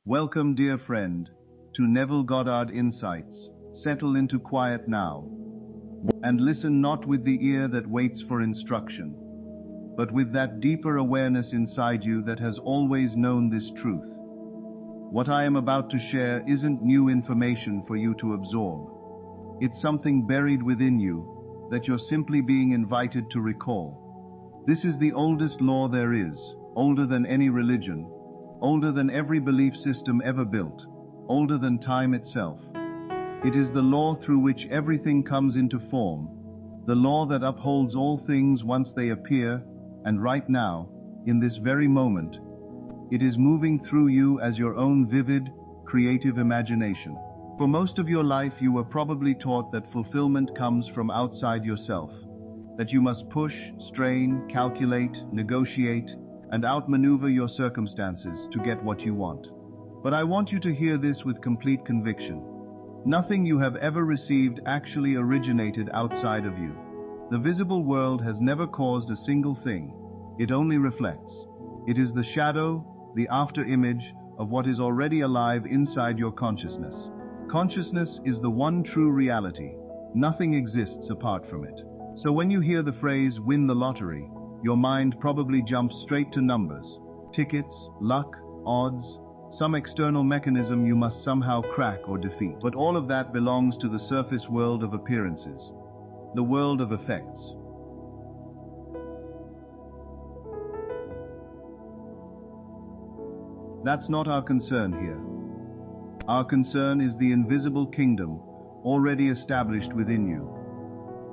Welcome, dear friend, to Neville Goddard Insights. Settle into quiet now, and listen not with the ear that waits for instruction, but with that deeper awareness inside you that has always known this truth. What I am about to share isn't new information for you to absorb. It's something buried within you that you're simply being invited to recall. This is the oldest law there is, older than any religion, older than every belief system ever built, older than time itself. It is the law through which everything comes into form, the law that upholds all things once they appear, and right now, in this very moment, it is moving through you as your own vivid, creative imagination. For most of your life, you were probably taught that fulfillment comes from outside yourself, that you must push, strain, calculate, negotiate, and outmaneuver your circumstances to get what you want. But I want you to hear this with complete conviction. Nothing you have ever received actually originated outside of you. The visible world has never caused a single thing. It only reflects. It is the shadow, the after-image of what is already alive inside your consciousness. Consciousness is the one true reality. Nothing exists apart from it. So when you hear the phrase, win the lottery, your mind probably jumps straight to numbers, tickets, luck, odds, some external mechanism you must somehow crack or defeat. But all of that belongs to the surface world of appearances, the world of effects. That's not our concern here. Our concern is the invisible kingdom already established within you.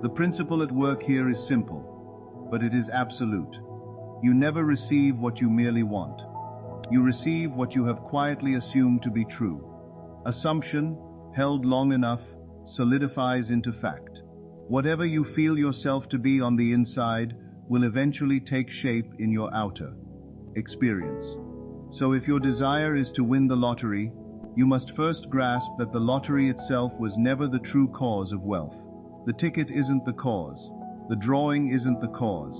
The principle at work here is simple, but it is absolute. You never receive what you merely want. You receive what you have quietly assumed to be true. Assumption, held long enough, solidifies into fact. Whatever you feel yourself to be on the inside will eventually take shape in your outer experience. So if your desire is to win the lottery, you must first grasp that the lottery itself was never the true cause of wealth. The ticket isn't the cause. The drawing isn't the cause.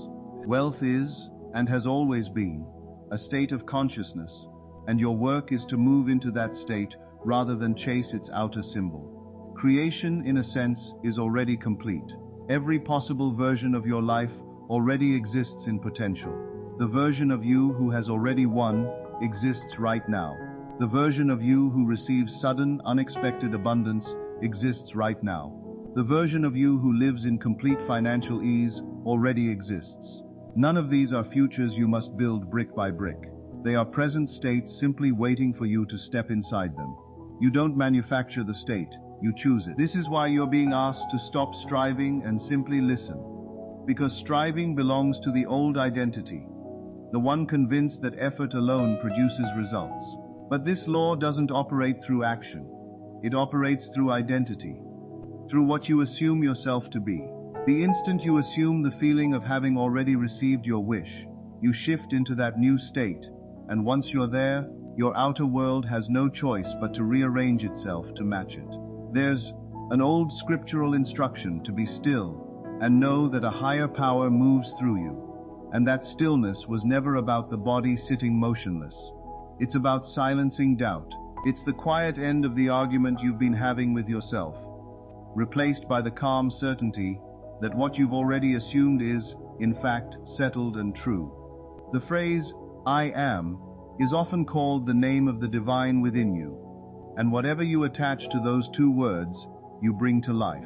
Wealth is, and has always been, a state of consciousness, and your work is to move into that state rather than chase its outer symbol. Creation, in a sense, is already complete. Every possible version of your life already exists in potential. The version of you who has already won exists right now. The version of you who receives sudden, unexpected abundance exists right now. The version of you who lives in complete financial ease already exists. None of these are futures you must build brick by brick. They are present states simply waiting for you to step inside them. You don't manufacture the state, you choose it. This is why you're being asked to stop striving and simply listen. Because striving belongs to the old identity, the one convinced that effort alone produces results. But this law doesn't operate through action. It operates through identity, through what you assume yourself to be. The instant you assume the feeling of having already received your wish, you shift into that new state, and once you're there, your outer world has no choice but to rearrange itself to match it. There's an old scriptural instruction to be still and know that a higher power moves through you, and that stillness was never about the body sitting motionless. It's about silencing doubt. It's the quiet end of the argument you've been having with yourself, replaced by the calm certainty that what you've already assumed is, in fact, settled and true. The phrase, I am, is often called the name of the divine within you, and whatever you attach to those two words, you bring to life.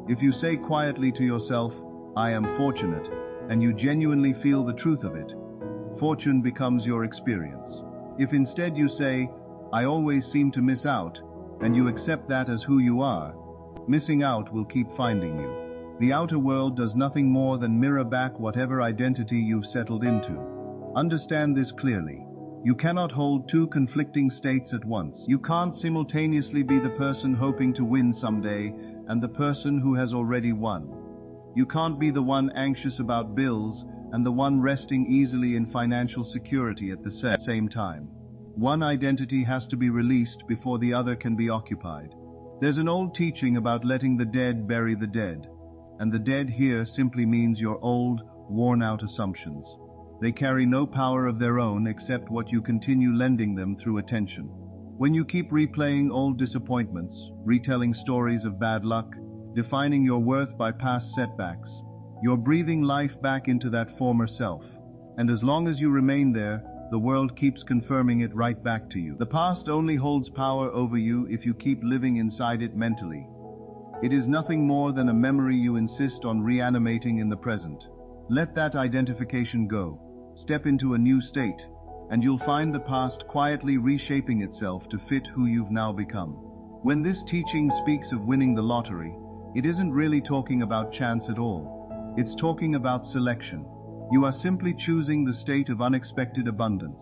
If you say quietly to yourself, I am fortunate, and you genuinely feel the truth of it, fortune becomes your experience. If instead you say, I always seem to miss out, and you accept that as who you are, missing out will keep finding you. The outer world does nothing more than mirror back whatever identity you've settled into. Understand this clearly. You cannot hold two conflicting states at once. You can't simultaneously be the person hoping to win someday and the person who has already won. You can't be the one anxious about bills and the one resting easily in financial security at the same time. One identity has to be released before the other can be occupied. There's an old teaching about letting the dead bury the dead. And the dead here simply means your old, worn-out assumptions. They carry no power of their own except what you continue lending them through attention. When you keep replaying old disappointments, retelling stories of bad luck, defining your worth by past setbacks, you're breathing life back into that former self. And as long as you remain there, the world keeps confirming it right back to you. The past only holds power over you if you keep living inside it mentally. It is nothing more than a memory you insist on reanimating in the present. Let that identification go. Step into a new state, and you'll find the past quietly reshaping itself to fit who you've now become. When this teaching speaks of winning the lottery, it isn't really talking about chance at all. It's talking about selection. You are simply choosing the state of unexpected abundance.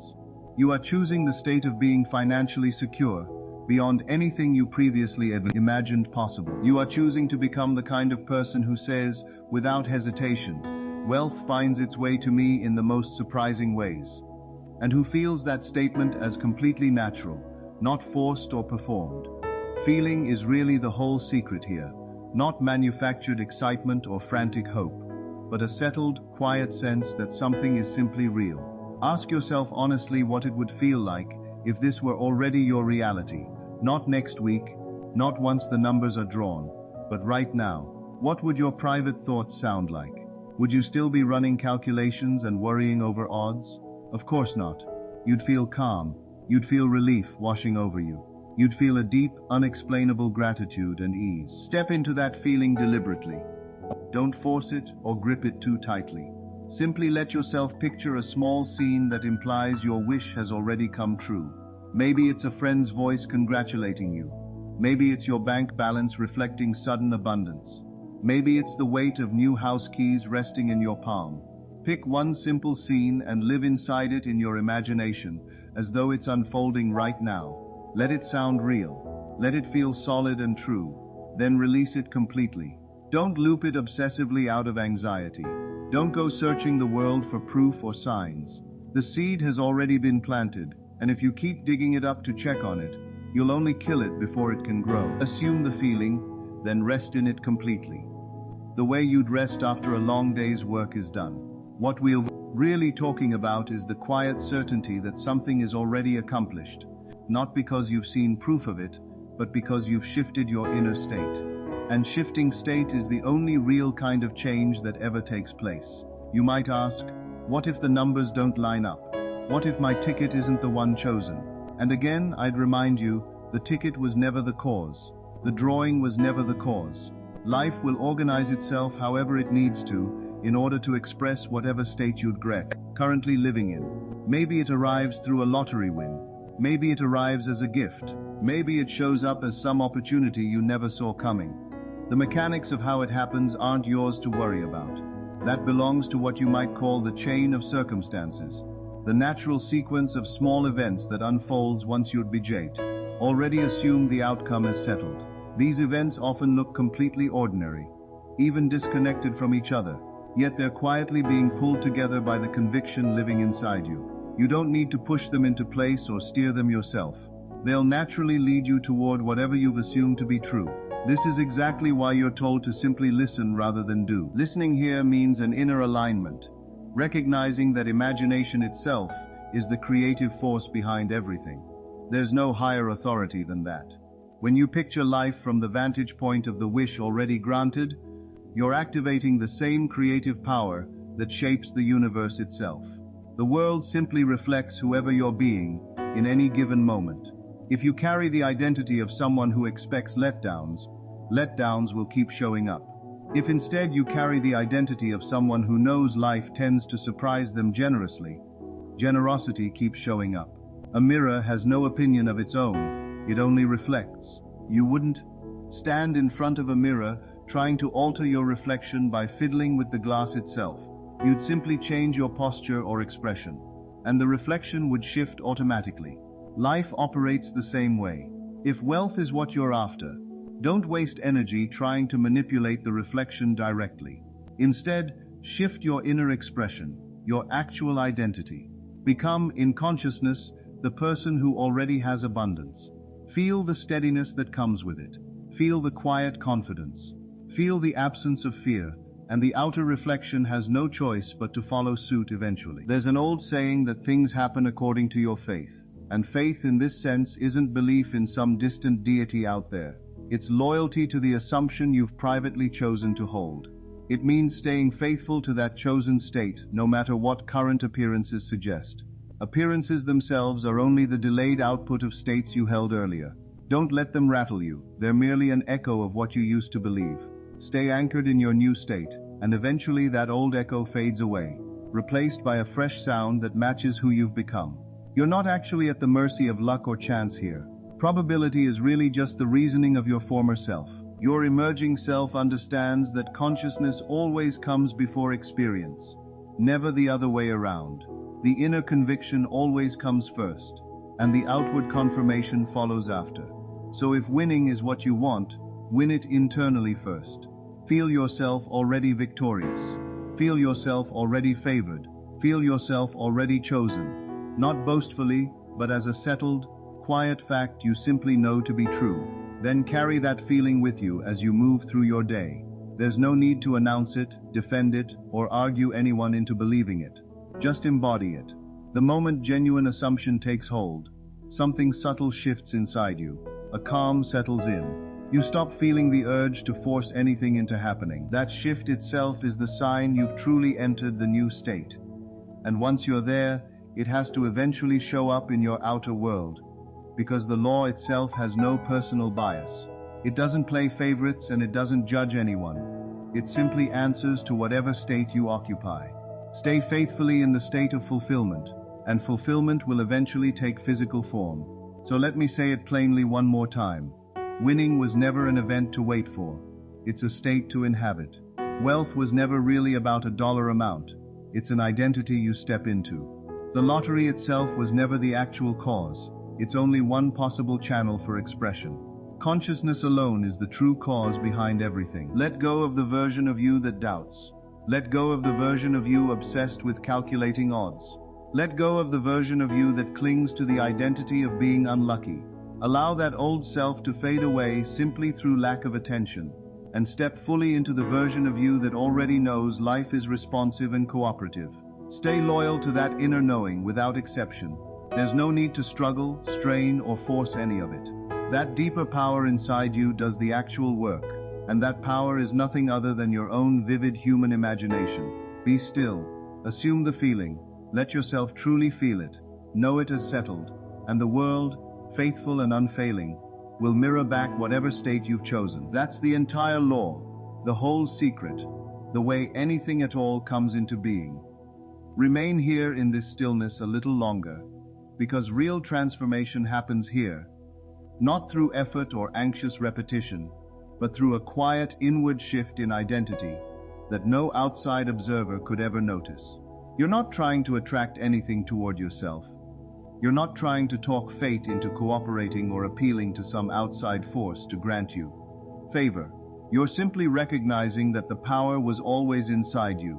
You are choosing the state of being financially secure, beyond anything you previously ever imagined possible. You are choosing to become the kind of person who says, without hesitation, wealth finds its way to me in the most surprising ways, and who feels that statement as completely natural, not forced or performed. Feeling is really the whole secret here, not manufactured excitement or frantic hope, but a settled, quiet sense that something is simply real. Ask yourself honestly what it would feel like if this were already your reality, not next week, not once the numbers are drawn, but right now. What would your private thoughts sound like? Would you still be running calculations and worrying over odds? Of course not. You'd feel calm. You'd feel relief washing over you. You'd feel a deep, unexplainable gratitude and ease. Step into that feeling deliberately. Don't force it or grip it too tightly. Simply let yourself picture a small scene that implies your wish has already come true. Maybe it's a friend's voice congratulating you. Maybe it's your bank balance reflecting sudden abundance. Maybe it's the weight of new house keys resting in your palm. Pick one simple scene and live inside it in your imagination, as though it's unfolding right now. Let it sound real. Let it feel solid and true. Then release it completely. Don't loop it obsessively out of anxiety. Don't go searching the world for proof or signs. The seed has already been planted, and if you keep digging it up to check on it, you'll only kill it before it can grow. Assume the feeling, then rest in it completely. The way you'd rest after a long day's work is done. What we're really talking about is the quiet certainty that something is already accomplished, not because you've seen proof of it, but because you've shifted your inner state. And shifting state is the only real kind of change that ever takes place. You might ask, what if the numbers don't line up? What if my ticket isn't the one chosen? And again, I'd remind you, the ticket was never the cause. The drawing was never the cause. Life will organize itself however it needs to, in order to express whatever state you'd currently living in. Maybe it arrives through a lottery win. Maybe it arrives as a gift. Maybe it shows up as some opportunity you never saw coming. The mechanics of how it happens aren't yours to worry about. That belongs to what you might call the chain of circumstances, the natural sequence of small events that unfolds once you'd already assumed the outcome is settled. These events often look completely ordinary, even disconnected from each other, yet they're quietly being pulled together by the conviction living inside you. You don't need to push them into place or steer them yourself. They'll naturally lead you toward whatever you've assumed to be true. This is exactly why you're told to simply listen rather than do. Listening here means an inner alignment, recognizing that imagination itself is the creative force behind everything. There's no higher authority than that. When you picture life from the vantage point of the wish already granted, you're activating the same creative power that shapes the universe itself. The world simply reflects whoever you're being in any given moment. If you carry the identity of someone who expects letdowns will keep showing up. If instead you carry the identity of someone who knows life tends to surprise them generously, generosity keeps showing up. A mirror has no opinion of its own, it only reflects. You wouldn't stand in front of a mirror trying to alter your reflection by fiddling with the glass itself. You'd simply change your posture or expression, and the reflection would shift automatically. Life operates the same way. If wealth is what you're after, don't waste energy trying to manipulate the reflection directly. Instead, shift your inner expression, your actual identity. Become, in consciousness, the person who already has abundance. Feel the steadiness that comes with it. Feel the quiet confidence. Feel the absence of fear, and the outer reflection has no choice but to follow suit eventually. There's an old saying that things happen according to your faith. And faith in this sense isn't belief in some distant deity out there. It's loyalty to the assumption you've privately chosen to hold. It means staying faithful to that chosen state, no matter what current appearances suggest. Appearances themselves are only the delayed output of states you held earlier. Don't let them rattle you. They're merely an echo of what you used to believe. Stay anchored in your new state, and eventually that old echo fades away, replaced by a fresh sound that matches who you've become. You're not actually at the mercy of luck or chance here. Probability is really just the reasoning of your former self. Your emerging self understands that consciousness always comes before experience, never the other way around. The inner conviction always comes first, and the outward confirmation follows after. So if winning is what you want, win it internally first. Feel yourself already victorious. Feel yourself already favored. Feel yourself already chosen. Not boastfully, but as a settled, quiet fact you simply know to be true. Then carry that feeling with you as you move through your day. There's no need to announce it, defend it, or argue anyone into believing it. Just embody it. The moment genuine assumption takes hold, something subtle shifts inside you. A calm settles in. You stop feeling the urge to force anything into happening. That shift itself is the sign you've truly entered the new state. And once you're there, it has to eventually show up in your outer world, because the law itself has no personal bias. It doesn't play favorites and it doesn't judge anyone. It simply answers to whatever state you occupy. Stay faithfully in the state of fulfillment, and fulfillment will eventually take physical form. So let me say it plainly one more time. Winning was never an event to wait for. It's a state to inhabit. Wealth was never really about a dollar amount. It's an identity you step into. The lottery itself was never the actual cause. It's only one possible channel for expression. Consciousness alone is the true cause behind everything. Let go of the version of you that doubts. Let go of the version of you obsessed with calculating odds. Let go of the version of you that clings to the identity of being unlucky. Allow that old self to fade away simply through lack of attention, and step fully into the version of you that already knows life is responsive and cooperative. Stay loyal to that inner knowing without exception. There's no need to struggle, strain, or force any of it. That deeper power inside you does the actual work, and that power is nothing other than your own vivid human imagination. Be still, assume the feeling, let yourself truly feel it, know it as settled, and the world, faithful and unfailing, will mirror back whatever state you've chosen. That's the entire law, the whole secret, the way anything at all comes into being. Remain here in this stillness a little longer, because real transformation happens here, not through effort or anxious repetition, but through a quiet inward shift in identity that no outside observer could ever notice. You're not trying to attract anything toward yourself. You're not trying to talk fate into cooperating or appealing to some outside force to grant you favor. You're simply recognizing that the power was always inside you,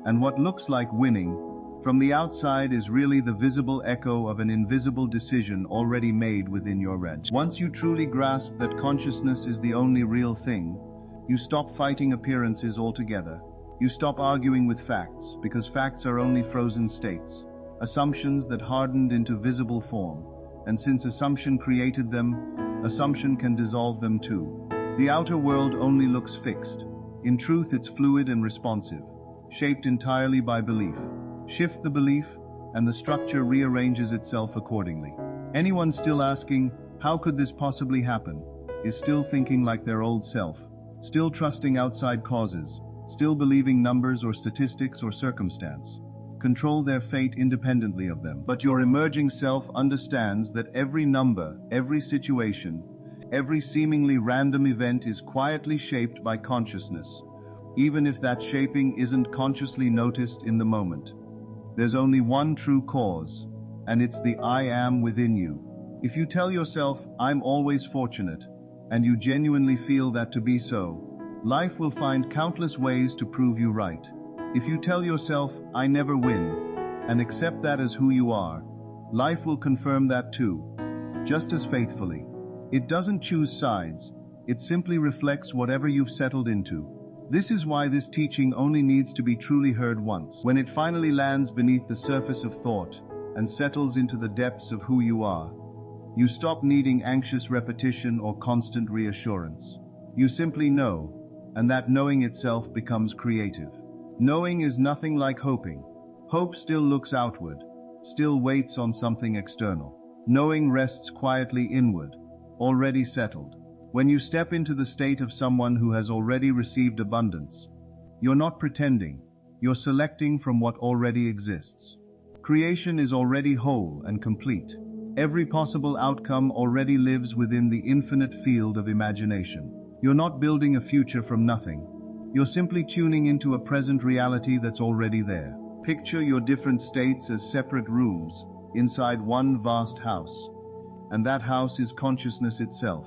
and what looks like winning from the outside is really the visible echo of an invisible decision already made within your red. Once you truly grasp that consciousness is the only real thing, you stop fighting appearances altogether. You stop arguing with facts, because facts are only frozen states, assumptions that hardened into visible form, and since assumption created them, assumption can dissolve them too. The outer world only looks fixed. In truth, it's fluid and responsive, shaped entirely by belief. Shift the belief, and the structure rearranges itself accordingly. Anyone still asking, how could this possibly happen, is still thinking like their old self, still trusting outside causes, still believing numbers or statistics or circumstance control their fate independently of them. But your emerging self understands that every number, every situation, every seemingly random event is quietly shaped by consciousness, even if that shaping isn't consciously noticed in the moment. There's only one true cause, and it's the I am within you. If you tell yourself, I'm always fortunate, and you genuinely feel that to be so, life will find countless ways to prove you right. If you tell yourself, I never win, and accept that as who you are, life will confirm that too, just as faithfully. It doesn't choose sides, it simply reflects whatever you've settled into. This is why this teaching only needs to be truly heard once. When it finally lands beneath the surface of thought, and settles into the depths of who you are. You stop needing anxious repetition or constant reassurance. You simply know, and that knowing itself becomes creative. Knowing is nothing like hoping. Hope still looks outward, still waits on something external. Knowing rests quietly inward, already settled. When you step into the state of someone who has already received abundance, you're not pretending, you're selecting from what already exists. Creation is already whole and complete. Every possible outcome already lives within the infinite field of imagination. You're not building a future from nothing. You're simply tuning into a present reality that's already there. Picture your different states as separate rooms inside one vast house, and that house is consciousness itself.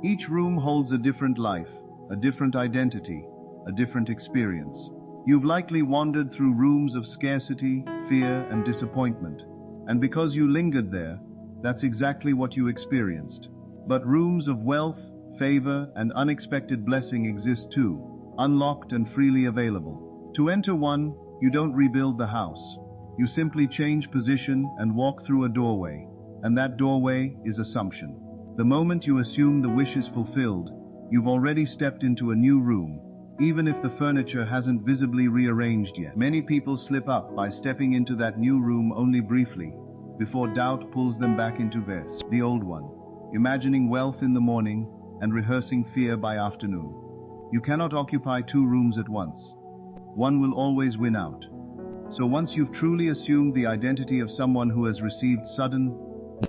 Each room holds a different life, a different identity, a different experience. You've likely wandered through rooms of scarcity, fear, and disappointment, and because you lingered there, that's exactly what you experienced. But rooms of wealth, favor, and unexpected blessing exist too, unlocked and freely available. To enter one, you don't rebuild the house. You simply change position and walk through a doorway, and that doorway is assumption. The moment you assume the wish is fulfilled, you've already stepped into a new room, even if the furniture hasn't visibly rearranged yet. Many people slip up by stepping into that new room only briefly, before doubt pulls them back into the old one, imagining wealth in the morning and rehearsing fear by afternoon. You cannot occupy two rooms at once. One will always win out. So once you've truly assumed the identity of someone who has received sudden,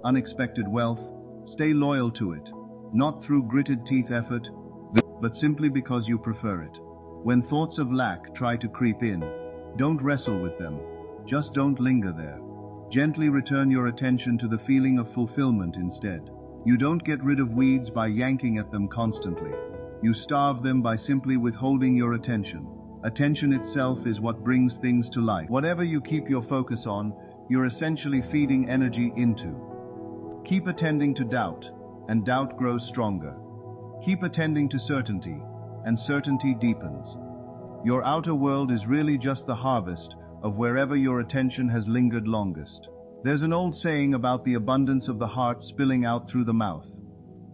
unexpected wealth, stay loyal to it, not through gritted teeth effort, but simply because you prefer it. When thoughts of lack try to creep in, don't wrestle with them. Just don't linger there. Gently return your attention to the feeling of fulfillment instead. You don't get rid of weeds by yanking at them constantly. You starve them by simply withholding your attention. Attention itself is what brings things to life. Whatever you keep your focus on, you're essentially feeding energy into. Keep attending to doubt, and doubt grows stronger. Keep attending to certainty, and certainty deepens. Your outer world is really just the harvest of wherever your attention has lingered longest. There's an old saying about the abundance of the heart spilling out through the mouth.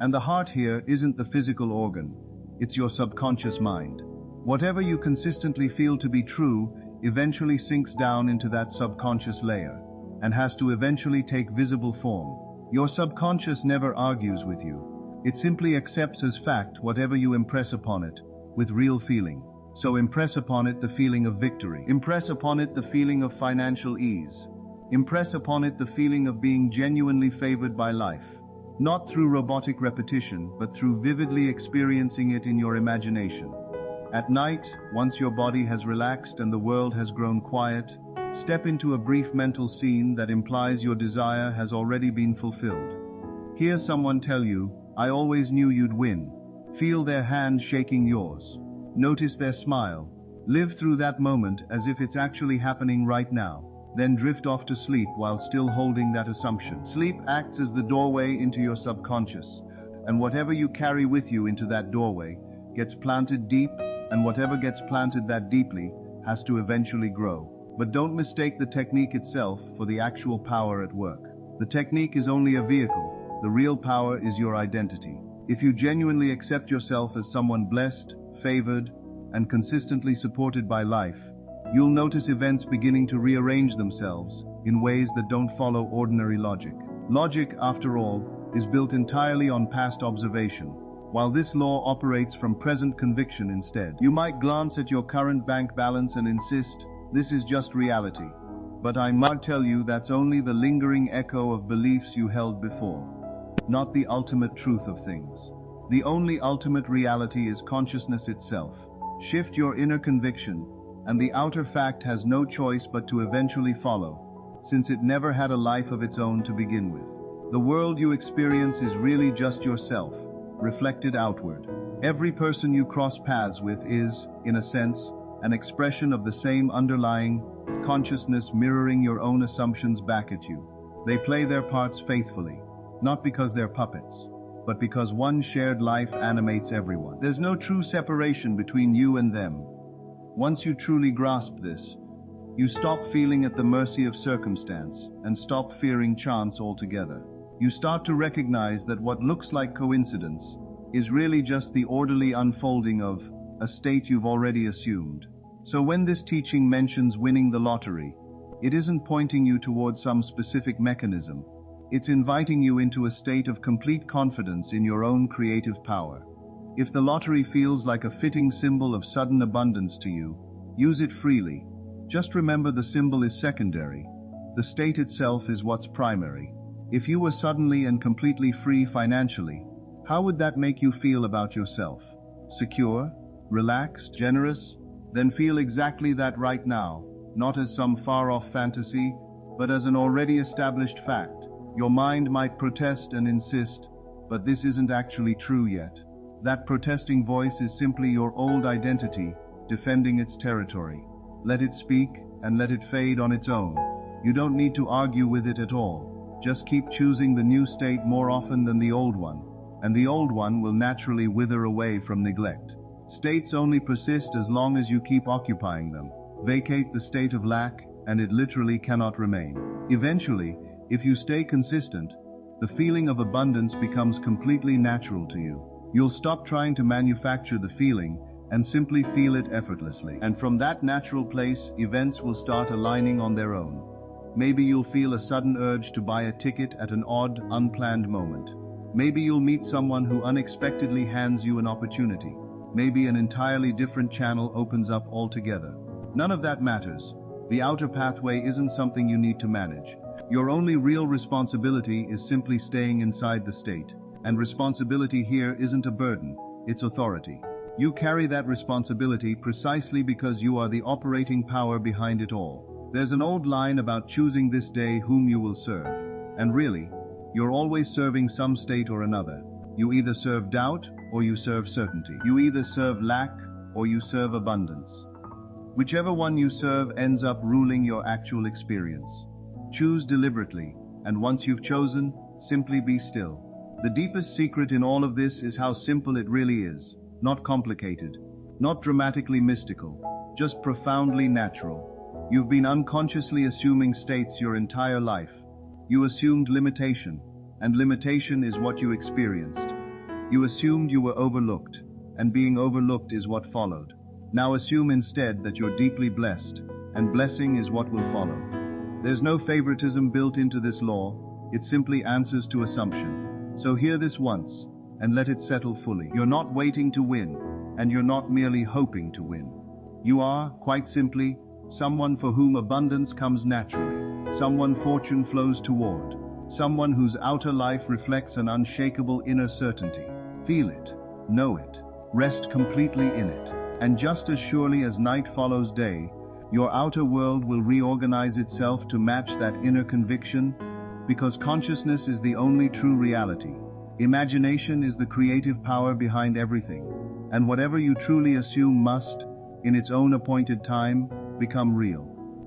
And the heart here isn't the physical organ, it's your subconscious mind. Whatever you consistently feel to be true eventually sinks down into that subconscious layer, and has to eventually take visible form. Your subconscious never argues with you. It simply accepts as fact whatever you impress upon it, with real feeling. So impress upon it the feeling of victory. Impress upon it the feeling of financial ease. Impress upon it the feeling of being genuinely favored by life. Not through robotic repetition, but through vividly experiencing it in your imagination. At night, once your body has relaxed and the world has grown quiet, step into a brief mental scene that implies your desire has already been fulfilled. Hear someone tell you, "I always knew you'd win." Feel their hand shaking yours. Notice their smile. Live through that moment as if it's actually happening right now. Then drift off to sleep while still holding that assumption. Sleep acts as the doorway into your subconscious, and whatever you carry with you into that doorway gets planted deep, and whatever gets planted that deeply has to eventually grow. But don't mistake the technique itself for the actual power at work. The technique is only a vehicle. The real power is your identity. If you genuinely accept yourself as someone blessed, favored, and consistently supported by life, you'll notice events beginning to rearrange themselves in ways that don't follow ordinary logic. Logic, after all, is built entirely on past observation, while this law operates from present conviction instead. You might glance at your current bank balance and insist, "This is just reality." But I might tell you that's only the lingering echo of beliefs you held before, not the ultimate truth of things. The only ultimate reality is consciousness itself. Shift your inner conviction, and the outer fact has no choice but to eventually follow, since it never had a life of its own to begin with. The world you experience is really just yourself, reflected outward. Every person you cross paths with is, in a sense, an expression of the same underlying consciousness mirroring your own assumptions back at you. They play their parts faithfully, not because they're puppets, but because one shared life animates everyone. There's no true separation between you and them. Once you truly grasp this, You stop feeling at the mercy of circumstance and stop fearing chance altogether. You start to recognize that what looks like coincidence is really just the orderly unfolding of a state you've already assumed. So when this teaching mentions winning the lottery, it isn't pointing you towards some specific mechanism. It's inviting you into a state of complete confidence in your own creative power. If the lottery feels like a fitting symbol of sudden abundance to you, use it freely. Just remember the symbol is secondary. The state itself is what's primary. If you were suddenly and completely free financially, how would that make you feel about yourself? Secure? Relaxed? Generous? Then feel exactly that right now, not as some far-off fantasy, but as an already established fact. Your mind might protest and insist, but this isn't actually true yet. That protesting voice is simply your old identity defending its territory. Let it speak and let it fade on its own. You don't need to argue with it at all. Just keep choosing the new state more often than the old one, and the old one will naturally wither away from neglect. States only persist as long as you keep occupying them. Vacate the state of lack, and it literally cannot remain. Eventually, if you stay consistent, the feeling of abundance becomes completely natural to you. You'll stop trying to manufacture the feeling and simply feel it effortlessly. And from that natural place, events will start aligning on their own. Maybe you'll feel a sudden urge to buy a ticket at an odd, unplanned moment. Maybe you'll meet someone who unexpectedly hands you an opportunity. Maybe an entirely different channel opens up altogether. None of that matters. The outer pathway isn't something you need to manage. Your only real responsibility is simply staying inside the state. And responsibility here isn't a burden, it's authority. You carry that responsibility precisely because you are the operating power behind it all. There's an old line about choosing this day whom you will serve. And really, you're always serving some state or another. You either serve doubt or you serve certainty. You either serve lack or you serve abundance. Whichever one you serve ends up ruling your actual experience. Choose deliberately, and once you've chosen, simply be still. The deepest secret in all of this is how simple it really is. Not complicated, not dramatically mystical, just profoundly natural. You've been unconsciously assuming states your entire life. You assumed limitation, and limitation is what you experienced. You assumed you were overlooked, and being overlooked is what followed. Now assume instead that you're deeply blessed, and blessing is what will follow. There's no favoritism built into this law, it simply answers to assumption. So hear this once, and let it settle fully. You're not waiting to win, and you're not merely hoping to win. You are, quite simply, someone for whom abundance comes naturally, someone fortune flows toward, someone whose outer life reflects an unshakable inner certainty. Feel it, know it, rest completely in it, and just as surely as night follows day, your outer world will reorganize itself to match that inner conviction, because consciousness is the only true reality. Imagination is the creative power behind everything, and whatever you truly assume must, in its own appointed time, become real.